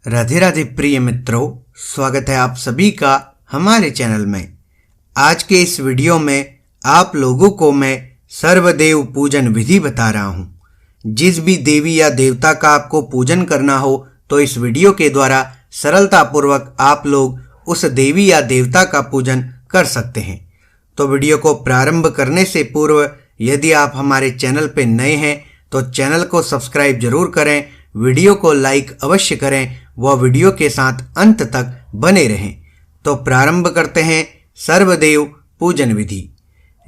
राधे राधे प्रिय मित्रों, स्वागत है आप सभी का हमारे चैनल में। आज के इस वीडियो में आप लोगों को मैं सर्वदेव पूजन विधि बता रहा हूँ। जिस भी देवी या देवता का आपको पूजन करना हो तो इस वीडियो के द्वारा सरलतापूर्वक आप लोग उस देवी या देवता का पूजन कर सकते हैं। तो वीडियो को प्रारंभ करने से पूर्व यदि आप हमारे चैनल पर नए हैं तो चैनल को सब्सक्राइब जरूर करें, वीडियो को लाइक अवश्य करें, वह वीडियो के साथ अंत तक बने रहें। तो प्रारंभ करते हैं सर्वदेव पूजन विधि।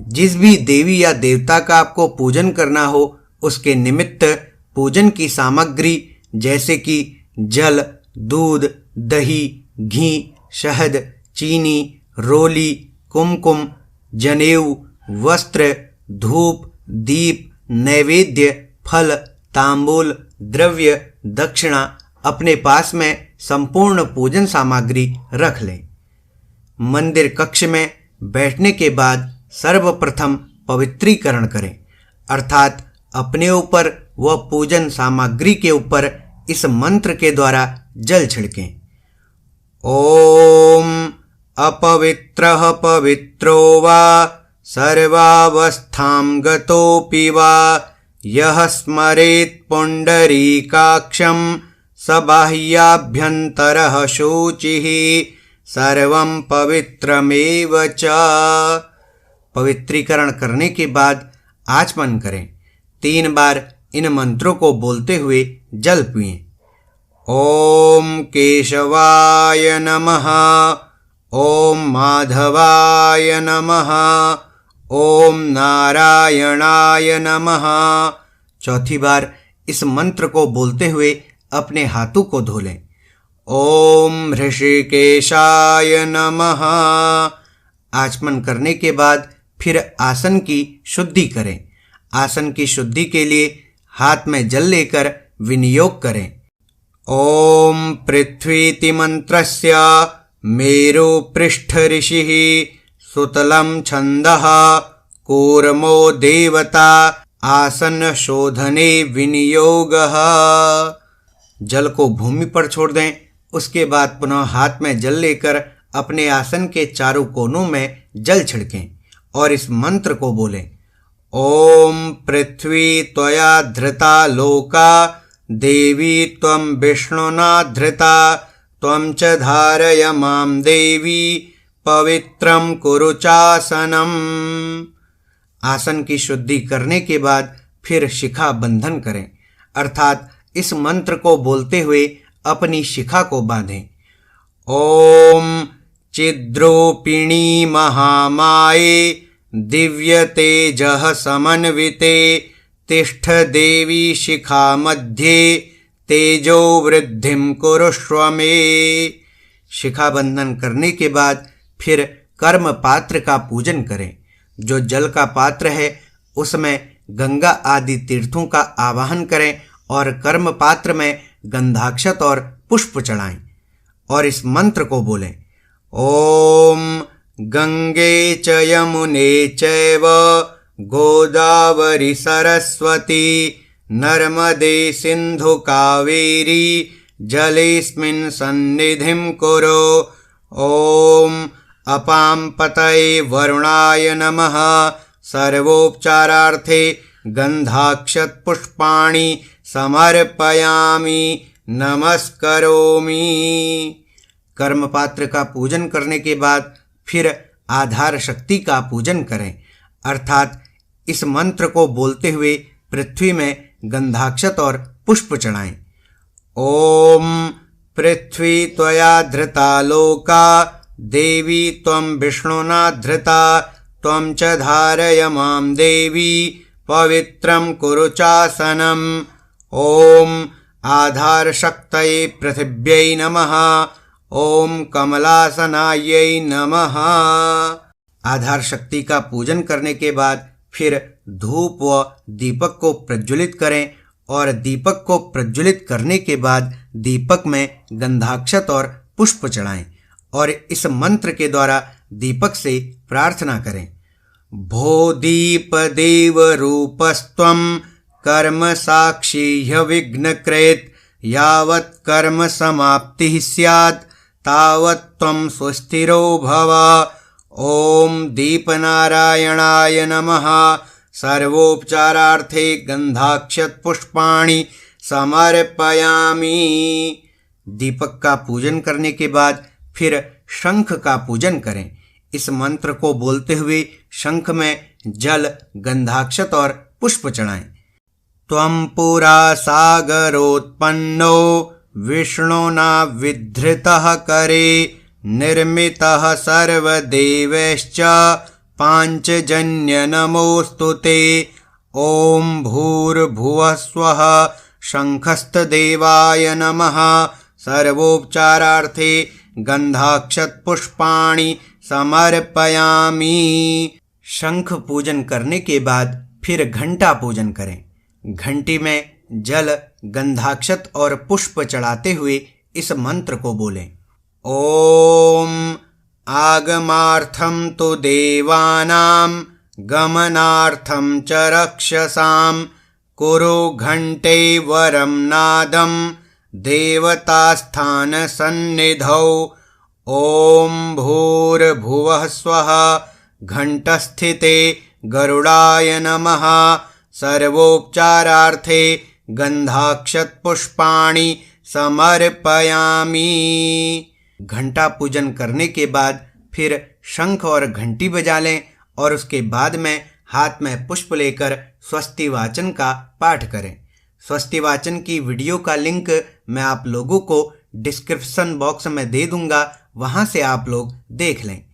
जिस भी देवी या देवता का आपको पूजन करना हो उसके निमित्त पूजन की सामग्री जैसे कि जल, दूध, दही, घी, शहद, चीनी, रोली, कुमकुम, जनेऊ, वस्त्र, धूप, दीप, नैवेद्य, फल, तांबूल, द्रव्य, दक्षिणा अपने पास में संपूर्ण पूजन सामग्री रख लें। मंदिर कक्ष में बैठने के बाद सर्वप्रथम पवित्रीकरण करें, अर्थात अपने ऊपर व पूजन सामग्री के ऊपर इस मंत्र के द्वारा जल छिड़कें। ओम अपवित्रः पवित्रो वा सर्वावस्थां गतोऽपि वा यः स्मरेत् पुण्डरीकाक्षं स बाह्याभ्यन्तरः शुचिः सर्वं पवित्रमेव च। पवित्रीकरण करने के बाद आचमन करें। 3 बार इन मंत्रों को बोलते हुए जल पिएं। ओम केशवाय नमः, ओम माधवाय नमः, ओम नारायणाय नमः। चौथी बार इस मंत्र को बोलते हुए अपने हाथों को धो लें। ओम ऋषिकेशाय नमः। आचमन करने के बाद फिर आसन की शुद्धि करें। आसन की शुद्धि के लिए हाथ में जल लेकर विनियोग करें। ओम पृथ्वीति मंत्रस्य मेरु पृष्ठ ऋषिः सुतलं छन्दः कूर्मो देवता आसन शोधने विनियोगः। जल को भूमि पर छोड़ दें। उसके बाद पुनः हाथ में जल लेकर अपने आसन के चारों कोनों में जल छिड़कें और इस मंत्र को बोलें। ओम पृथ्वी त्वया धृता लोका देवी त्वं विष्णुना धृता त्वं च धारय मां देवी पवित्रं कुरु चासनम। आसन की शुद्धि करने के बाद फिर शिखा बंधन करें, अर्थात इस मंत्र को बोलते हुए अपनी शिखा को बांधें। ओम चिद्रूपिणी महामाये दिव्य तेजः समन्विते तिष्ठ देवी शिखा मध्ये तेजो वृद्धिं कुरुष्व मे। शिखा बंधन करने के बाद फिर कर्म पात्र का पूजन करें। जो जल का पात्र है उसमें गंगा आदि तीर्थों का आवाहन करें और कर्म पात्र में गंधाक्षत और पुष्प चढ़ाएं और इस मंत्र को बोलें। ओम गंगे च यमुने चैव गोदावरी सरस्वती नर्मदे सिंधु कावेरी जलेस्मिन् सन्निधिं कुरु। ओम अपां पतये वरुणाय नमः। सर्वोपचारार्थे गंधाक्षत पुष्पाणि समर्पयामि नमस्करोमि। कर्म पात्र का पूजन करने के बाद फिर आधार शक्ति का पूजन करें, अर्थात इस मंत्र को बोलते हुए पृथ्वी में गंधाक्षत और पुष्प चढ़ाएं। ओम पृथ्वी त्वया धृता लोका देवी त्वं विष्णुना धृता त्वं च धारय मां देवी पवित्रं कुरु चासनम। ओम आधार शक्तये पृथिव्यै नमः। ओम कमलासनायै नमः। आधार शक्ति का पूजन करने के बाद फिर धूप व दीपक को प्रज्वलित करें और दीपक को प्रज्वलित करने के बाद दीपक में गंधाक्षत और पुष्प चढ़ाएं और इस मंत्र के द्वारा दीपक से प्रार्थना करें। भो दीप देव रूपस्त्वं कर्म साक्षी विघ्नकृत यावत् कर्म समाप्तिः स्यात् तावत् त्वं स्वस्थिरो भव। ॐ दीपनारायणाय नमः। सर्वोपचारार्थे गंधाक्षत पुष्पाणि समर्पयामि। दीपक का पूजन करने के बाद फिर शंख का पूजन करें। इस मंत्र को बोलते हुए शंख में जल, गंधाक्षत और पुष्प चढ़ाएं। त्वं पुरा सागरोत्पन्नो विष्णुना विधृतः करे निर्मितः सर्वदेवैश्च पाञ्चजन्य नमोऽस्तु ते। ॐ भूर्भुवः स्वः। शंखस्तदेवाय नमः। सर्वोपचारार्थे गंधाक्षत पुष्पाणि समर्पयामि। शंख पूजन करने के बाद फिर घंटा पूजन करें। घंटी में जल, गंधाक्षत और पुष्प चढ़ाते हुए इस मंत्र को बोलें। ओम आगमार्थं तु देवानां गमनार्थं च रक्षसां कुरु घंटे वरं नादं देवतास्थान सन्निधौ। ओम भूर्भुवः स्वः। घंटस्थिते गरुडाय नमः। सर्वोपचारार्थे गंधाक्षत पुष्पाणि समर्पयामि। घंटा पूजन करने के बाद फिर शंख और घंटी बजा लें और उसके बाद में हाथ में पुष्प लेकर स्वस्ति वाचन का पाठ करें। स्वस्ति वाचन की वीडियो का लिंक मैं आप लोगों को डिस्क्रिप्शन बॉक्स में दे दूंगा, वहां से आप लोग देख लें।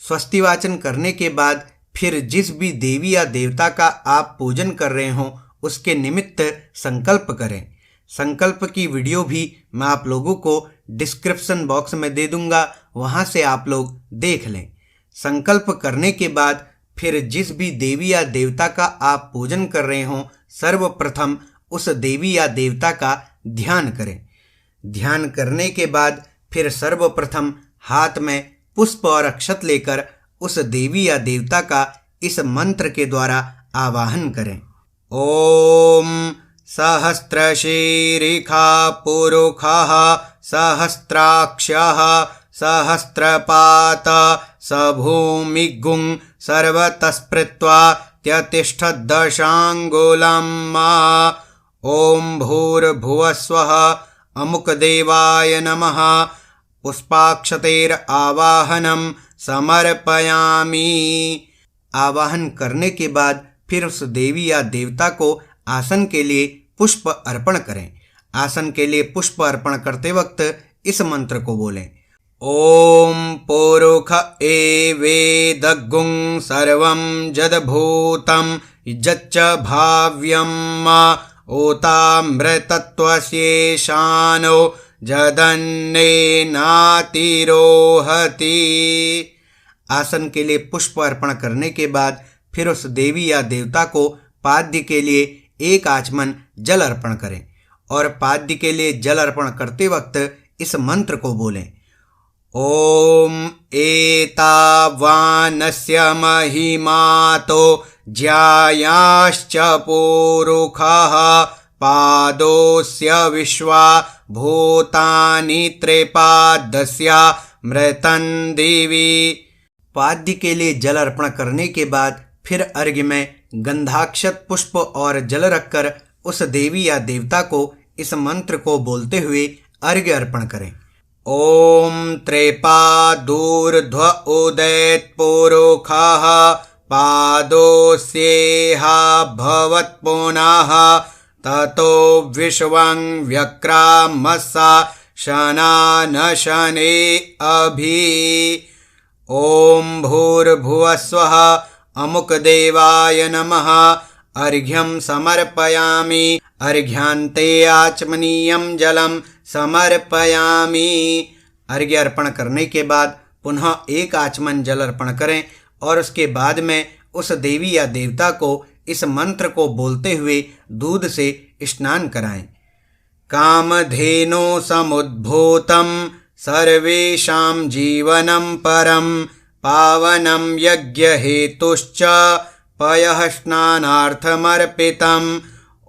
स्वस्ति वाचन करने के बाद फिर जिस भी देवी या देवता का आप पूजन कर रहे हो उसके निमित्त संकल्प करें। संकल्प की वीडियो भी मैं आप लोगों को डिस्क्रिप्शन बॉक्स में दे दूंगा, वहां से आप लोग देख लें। संकल्प करने के बाद फिर जिस भी देवी या देवता का आप पूजन कर रहे हो सर्वप्रथम उस देवी या देवता का ध्यान करें। ध्यान करने के बाद फिर सर्वप्रथम हाथ में पुष्प और अक्षत लेकर उस देवी या देवता का इस मंत्र के द्वारा आवाहन करें। ओम सहस्रशीरिखा पुरुखः सहस्राक्षः सहस्रपात सभूमिगुं सर्वतस्पृत्वा त्यतिष्ठद्दशाङ्गुलं। ओम भूर्भुवः स्वः। अमुकदेवाय नमः। पुष्पाक्षतेर आवाहनम समर्पयामि। आवाहन करने के बाद फिर उस देवी या देवता को आसन के लिए पुष्प अर्पण करें। आसन के लिए पुष्प अर्पण करते वक्त इस मंत्र को बोलें। ओम पुरुख एवेदगुं सर्वं जदभूतं यच्च भाव्यम् ओतामृतत्वस्येशानो जदन्नेनातिरोहति। आसन के लिए पुष्प अर्पण करने के बाद फिर उस देवी या देवता को पाद्य के लिए एक आचमन जल अर्पण करें और पाद्य के लिए जल अर्पण करते वक्त इस मंत्र को बोलें। ओम एतावानस्य महिमातो ज्यायाश्च पुरुखः पादोस्य विश्वा भूतानि त्रिपादस्य मृतं दिवि। पाद्य के लिए जल अर्पण करने के बाद फिर अर्घ्य में गंधाक्षत पुष्प और जल रखकर उस देवी या देवता को इस मंत्र को बोलते हुए अर्घ्य अर्पण करें। ओम त्रिपादूर्ध्व उदैत् पुरुखः पादोस्येहा भवत् पुनः ततो विश्वं व्यक्रामस्सा शनान शने अभि। ओम भूर्भुवः स्वः। अमुकदेवाय नमः। अर्घ्यं समर्पयामि। अर्घ्यान्ते आचमनीयं जलं समर्पयामि। अर्घ्य अर्पण करने के बाद पुनः एक आचमन जल अर्पण करें और उसके बाद में उस देवी या देवता को इस मंत्र को बोलते हुए दूध से स्नान कराएं। कामधेनु समुद्भूतं सर्वेषां जीवनं परं पावनं यज्ञहेतुश्च पयः स्नानार्थमर्पितम्।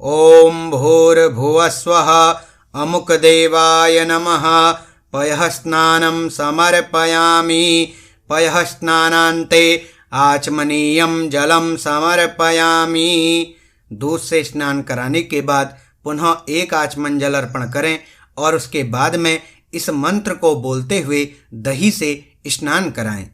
ओम भूर्भुवः स्वः। अमुकदेवाय नमः। पयः स्नानं समर्पयामि। पयः स्नानान्ते आचमनीयं जलं समर्पयामि। दूध से स्नान कराने के बाद पुनः एक आचमन जल अर्पण करें और उसके बाद में इस मंत्र को बोलते हुए दही से स्नान कराएं।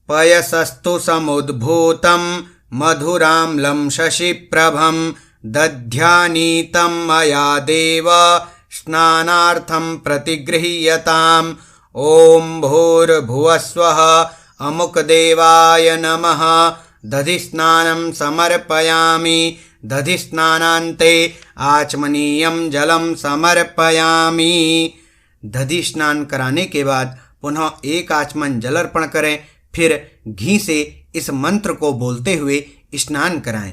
पयसस्तु समुद्भूतं मधुराम्लं शशिप्रभं दध्यानीतं मया देव स्नानार्थं प्रतिगृह्यताम्। ॐ भूर्भुवस्वः अमुकदेवाय नमः। दधिस्नानं समर्पयामि। दधिस्नानान्ते आचमनीयं जलं समर्पयामि। दधि स्नान कराने के बाद पुनः एक आचमन जल अर्पण करें, फिर घी से इस मंत्र को बोलते हुए स्नान कराएं।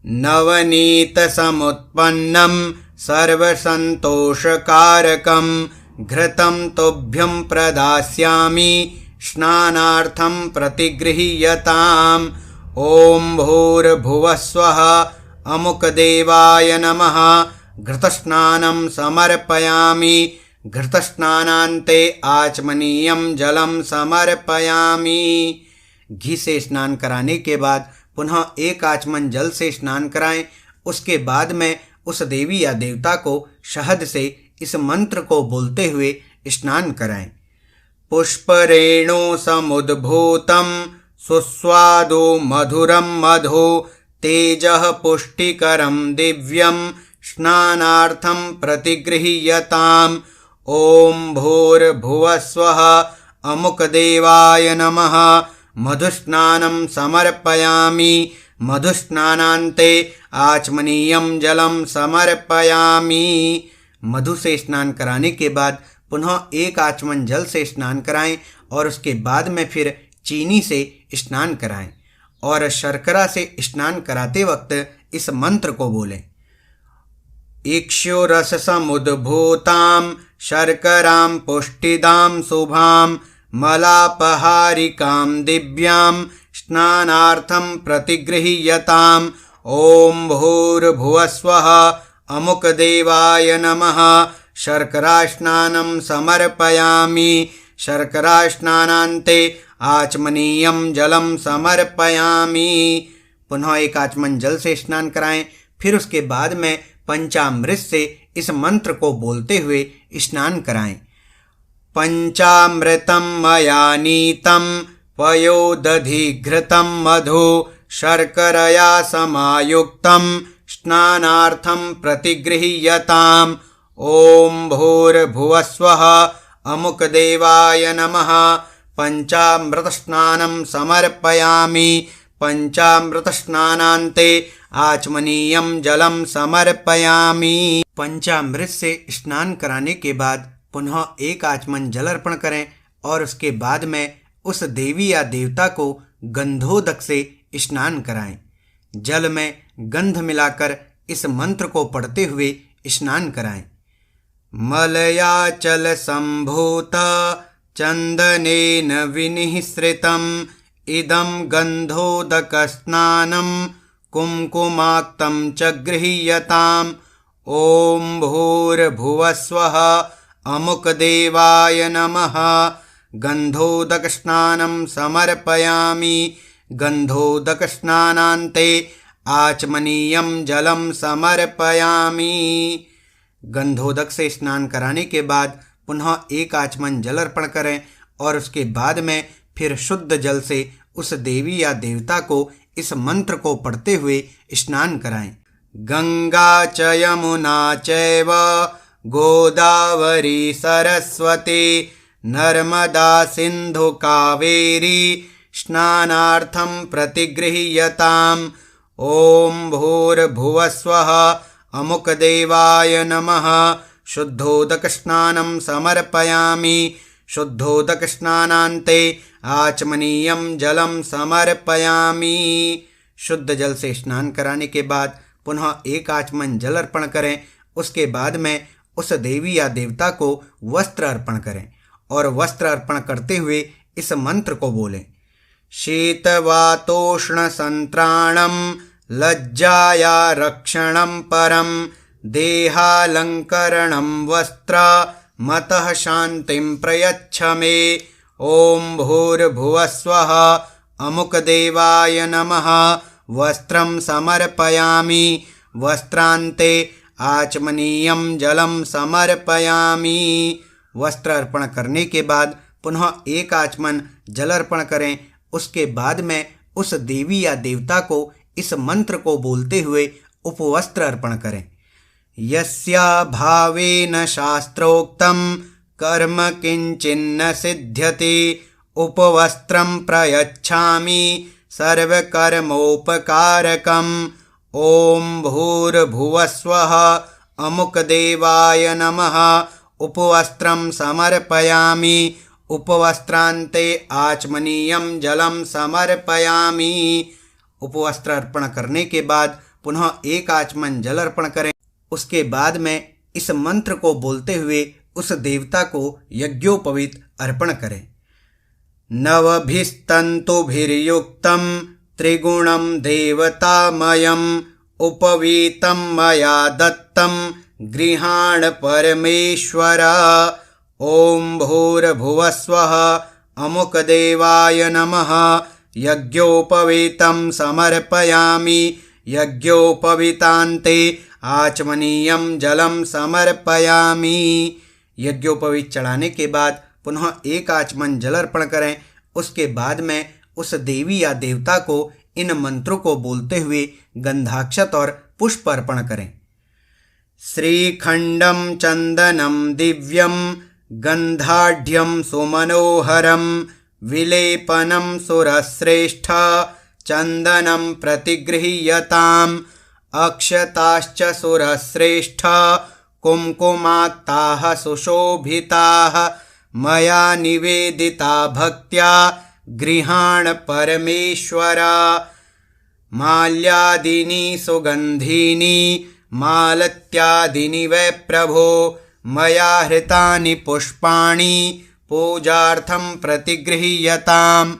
नवनीत समुत्पन्नं सर्वसन्तोषकारकं घृतं तुभ्यं प्रदास्यामि स्नानार्थं प्रतिगृह्यताम्। ॐ भूर्भुवस्वः अमुकदेवाय नमः। घृतस्नानं समर्पयामि। घृतस्नानान्ते आचमनीयं जलं समर्पयामि। घी से स्नान कराने के बाद पुनः एक आचमन जल से स्नान कराएं। उसके बाद में उस देवी या देवता को शहद से इस मंत्र को बोलते हुए स्नान कराएं। पुष्परेणु समुद्भूतं सुस्वादु मधुरं मधु तेजः पुष्टिकरं दिव्यं स्नानार्थं प्रतिगृह्यताम्। ॐ भूर्भुवस्वः अमुकदेवाय नमः। मधुस्नानं समर्पयामि। मधुस्नानान्ते आचमनीयं जलं समर्पयामि। मधु से स्नान कराने के बाद पुनः एक आचमन जल से स्नान कराएं और उसके बाद में फिर चीनी से स्नान कराएं और शर्करा से स्नान कराते वक्त इस मंत्र को बोलें। इक्षुरस समुद्भूतां शर्करां पुष्टिदां शुभां मलापहारिकां दिव्यां स्नानार्थं प्रतिगृह्यताम्। ॐ भूर्भुवस्वः अमुकदेवाय नमः। शर्करास्नानं समर्पयामि। शर्करास्नानान्ते आचमनीयं जलं समर्पयामि। पुनः एक आचमन जल से स्नान कराएं, फिर उसके बाद में पंचामृत से इस मंत्र को बोलते हुए स्नान कराएं। पंचामृतं मया नीतं पयोदधिघृतं मधु शर्करया समायुक्तं स्नानार्थं प्रतिगृह्यताम्। ॐ भूर्भुवस्वः अमुकदेवाय नमः। पंचामृतस्नानं समर्पयामि। पंचामृतस्नानान्ते आचमनीयं जलं समर्पयामि। पंचामृत से स्नान कराने के बाद पुनः एक आचमन जल अर्पण करें और उसके बाद में उस देवी या देवता को गंधोदक से स्नान कराएं। जल में गंध मिलाकर इस मंत्र को पढ़ते हुए स्नान कराएं। मलयाचल संभूत चंदनेन विनिःसृतम् इदं गंधोदक स्नानं कुंकुमाक्तं च गृह्यताम्। ॐ भूर्भुवस्वः अमुकदेवाय नमः। गंधोदकस्नानं समर्पयामि। गंधोदकस्नानान्ते आचमनीयं जलं समर्पयामि। गंधोदक से स्नान कराने के बाद पुनः एक आचमन जल अर्पण करें और उसके बाद में फिर शुद्ध जल से उस देवी या देवता को इस मंत्र को पढ़ते हुए स्नान कराएं। गंगा च यमुना चैव गोदावरी सरस्वती नर्मदा सिंधु कावेरी स्नानार्थं प्रतिगृह्यताम्। ॐ भूर्भुवस्वः अमुकदेवाय नमः। शुद्धोदकस्नानं समर्पयामि। शुद्धोदकस्नानान्ते आचमनीयं जलं समर्पयामि। शुद्ध जल से स्नान कराने के बाद पुनः एक आचमन जल अर्पण करें। उसके बाद में उस देवी या देवता को वस्त्र अर्पण करें और वस्त्र अर्पण करते हुए इस मंत्र को बोलें। शीतवातोष्ण संत्राणं लज्जाया रक्षणं परं देहालंकरणं वस्त्रमतः शान्तिं प्रयच्छ मे। ॐ भूर्भुवस्वः अमुकदेवाय नमः। वस्त्रं समर्पयामि। वस्त्रान्ते आचमनीयं जलं समर्पयामि। वस्त्र अर्पण करने के बाद पुनः एक आचमन जल अर्पण करें। उसके बाद में उस देवी या देवता को इस मंत्र को बोलते हुए उपवस्त्र अर्पण करें। यस्या भावेन शास्त्रोक्तं कर्म किंचिन्न सिद्ध्यति। उपवस्त्रं प्रयच्छामि सर्वकर्मोपकारकम्। ॐ भूर्भुवस्वः अमुकदेवाय नमः। उपवस्त्रं समर्पयामि। उपवस्त्रान्ते आचमनीयं जलं समर्पयामि। उपवस्त्र अर्पण करने के बाद पुनः एक आचमन जल अर्पण करें। उसके बाद में इस मंत्र को बोलते हुए उस देवता को यज्ञोपवीत अर्पण करें। नवभिस्तन्तुभिर्युक्तं त्रिगुणं देवतामयम्। उपवीतं मया दत्तं गृहाण परमेश्वर। ॐ भूर्भुवस्वः अमुकदेवाय नमः। यज्ञोपवीतं समर्पयामि। यज्ञोपवीतान्ते आचमनीयं जलं समर्पयामि। यज्ञोपवीत चढ़ाने के बाद पुनः एक आचमन जल अर्पण करें। उसके बाद में उस देवी या देवता को इन मंत्रों को बोलते हुए गंधाक्षत और पुष्प अर्पण करें। श्रीखंडं चंदनं दिव्यं गंधाढ्यं सुमनोहरं। विलेपनं सुरश्रेष्ठ चंदनं प्रतिगृह्यताम्। अक्षताश्च सुरश्रेष्ठ कुंकुमाक्ताः सुशोभिताः। मया निवेदिता भक्त्या गृहाण परमेश्वर। माल्यादीनि सुगंधीनि मालत्यादीनि वै प्रभो। मया हृतानि पुष्पाणि पूजार्थं प्रतिगृह्यताम्।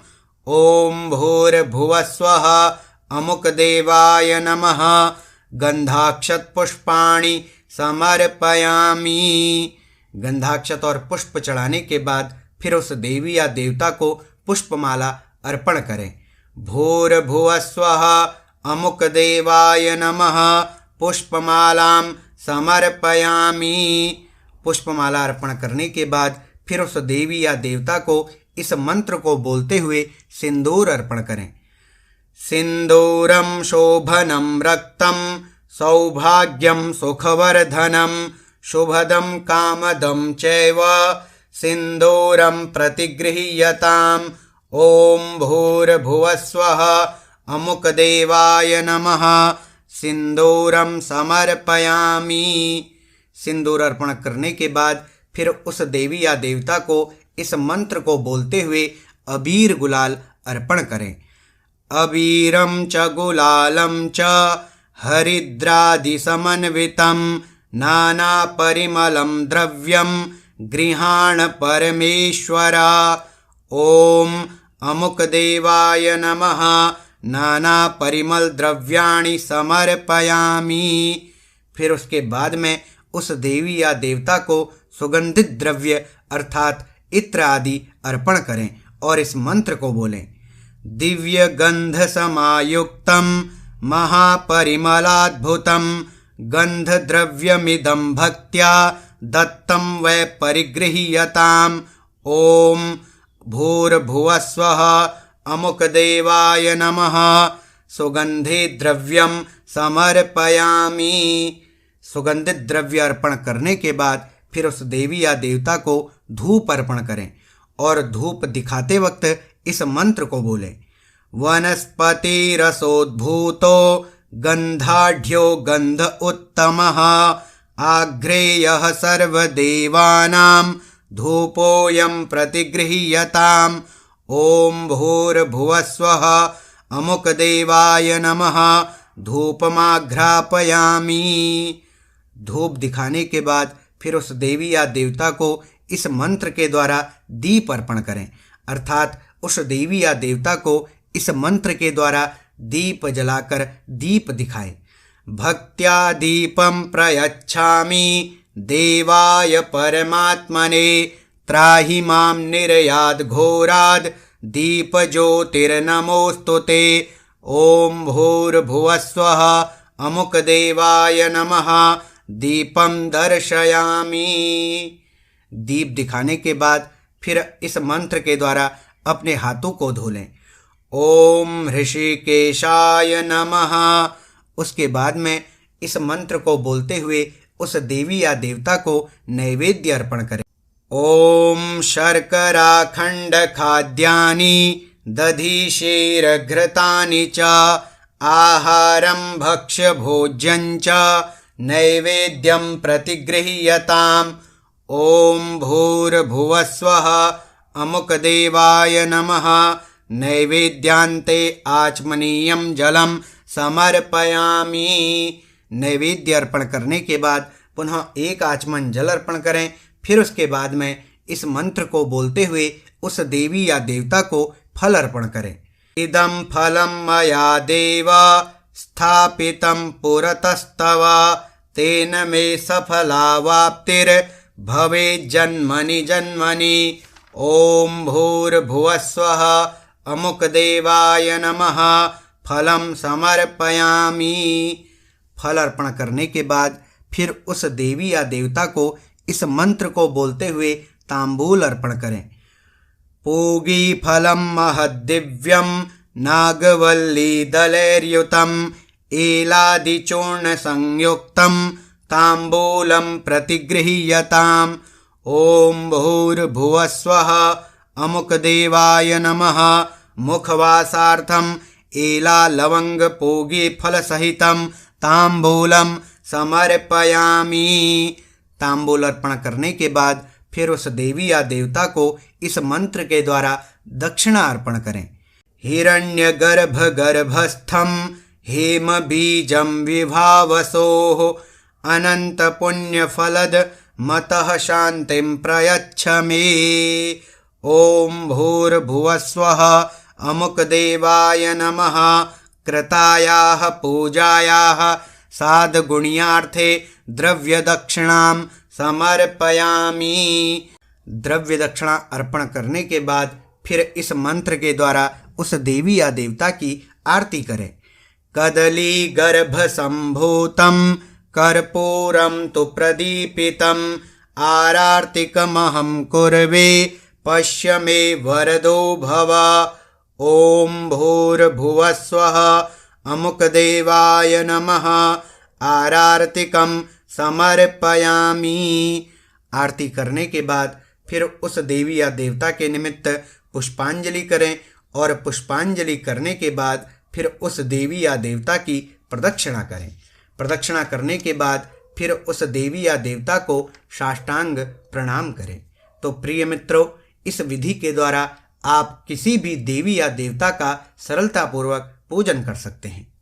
ॐ भूर्भुवस्वः अमुकदेवाय नमः। गंधाक्षत पुष्पाणि समर्पयामि। गंधाक्षत और पुष्प चढ़ाने के बाद फिर उस देवी या देवता को पुष्पमाला अर्पण करें। भूर्भुवस्वः अमुकदेवाय नमः। पुष्पमालां समर्पयामि। पुष्पमाला अर्पण करने के बाद फिर उस देवी या देवता को इस मंत्र को बोलते हुए सिंदूर अर्पण करें। सिंदूरं शोभनं रक्तं सौभाग्यं सुखवर्धनं। शुभदं कामदं चैव सिंदूरं प्रतिगृह्यताम्। ॐ भूर्भुवस्वः अमुकदेवाय नमः। सिंदूरं समर्पयामि। सिंदूर अर्पण करने के बाद फिर उस देवी या देवता को इस मंत्र को बोलते हुए अबीर गुलाल अर्पण करें। अबीरं च गुलालं च हरिद्रादिसमन्वितं। नानापरिमलं द्रव्यं गृहाण परमेश्वर। ॐ अमुकदेवाय नमः। नानापरिमल द्रव्याणि समर्पयामि। फिर उसके बाद में उस देवी या देवता को सुगंधित द्रव्य अर्थात इत्र आदि अर्पण करें और इस मंत्र को बोलें। दिव्य गंध समायुक्तं महापरिमलाद्भुतं। गंध द्रव्यमिदं भक्त्या दत्तं वै परिगृह्यताम्। ॐ भूर्भुवस्वः अमुकदेवाय नमः। सुगंधे द्रव्यं समर्पयामि। सुगंधित द्रव्य अर्पण करने के बाद फिर उस देवी या देवता को धूप अर्पण करें और धूप दिखाते वक्त इस मंत्र को बोलें। वनस्पतिरसोद्भूतो गंधाढ्यो गंध उत्तमः। आग्रेयः सर्वदेवानां धूपोऽयं प्रतिगृह्यताम्। ॐ भूर्भुवस्वः अमुकदेवाय नमः। धूपमाघ्रापयामि। धूप दिखाने के बाद फिर उस देवी या देवता को इस मंत्र के द्वारा दीप अर्पण करें अर्थात उस देवी या देवता को इस मंत्र के द्वारा दीप जलाकर दीप दिखाएं। भक्त्या दीपं प्रयच्छामि देवाय परमात्मने त्राहि मां निर्याद घोराद दीपज्योतिर्नमोऽस्तु ते। ओम भूर्भुवस्वः अमुक देवाय नमः। दीपम दर्शयामि। दीप दिखाने के बाद फिर इस मंत्र के द्वारा अपने हाथों को धो लें। ओम ऋषिकेशाय नमः। उसके बाद में इस मंत्र को बोलते हुए उस देवी या देवता को नैवेद्य अर्पण करें। ओम शर्कराखंड खाद्यानि दधिषेरघृतानि च आहारं भक्ष्य भोज्यं च नैवेद्यं प्रतिगृह्यताम्। ओम भूर्भुवस्वः अमुक देवाय नमः। नैवेद्यान्ते आचमनीयं जलम समर्पयामि। नैवेद्य अर्पण करने के बाद पुनः एक आचमन जल अर्पण करें। फिर उसके बाद में इस मंत्र को बोलते हुए उस देवी या देवता को फल अर्पण करें। इदं फलं मया देव स्थापितं पुरतस्तव तेन मे सफलावाप्तिर्भवेत् जन्मनि जन्मनि। ओम भूर्भुवस्वः अमुक देवाय नमः। फलम समर्पयामि। फल अर्पण करने के बाद फिर उस देवी या देवता को इस मंत्र को बोलते हुए तांबूल अर्पण करें। पूगी फलम महद्दिव्यम नागवल्ली दलैर्युतम एलादिचूर्ण संयुक्तम तांबूलम प्रतिगृह्यताम्। ओम भूर्भुवस्वः अमुक देवाय नमः। मुखवासार्थम एला लवंग पूगी फल सहितम तांबूलम समर्पयामि। तांबूल अर्पण करने के बाद फिर उस देवी या देवता को इस मंत्र के द्वारा दक्षिणा अर्पण करें। हिरण्यगर्भ गर्भस्थम हेम बीजम विभावसोः अनंत पुण्य फलद मतः शांतिं प्रयच्छ मे। ओम भूर्भुवस्वः अमुक देवाय नमः। कृतायाः पूजायाः साधगुण्यार्थे द्रव्य दक्षिणां समर्पयामि। द्रव्य दक्षिणा अर्पण करने के बाद फिर इस मंत्र के द्वारा उस देवी या देवता की आरती करें। कदली गर्भ संभूतं कर्पूरं तु प्रदीपितं आरार्तिकमहं कुर्वे पश्य मे वरदो भव। ओम भूर्भुवस्वः अमुक देवाय नमः। आरार्तिकं समर्पयामि। आरती करने के बाद फिर उस देवी या देवता के निमित्त पुष्पांजलि करें और पुष्पांजलि करने के बाद फिर उस देवी या देवता की प्रदक्षिणा करें। प्रदक्षिणा करने के बाद फिर उस देवी या देवता को साष्टांग प्रणाम करें। तो प्रिय मित्रों, इस विधि के द्वारा आप किसी भी देवी या देवता का सरलतापूर्वक पूजन कर सकते हैं।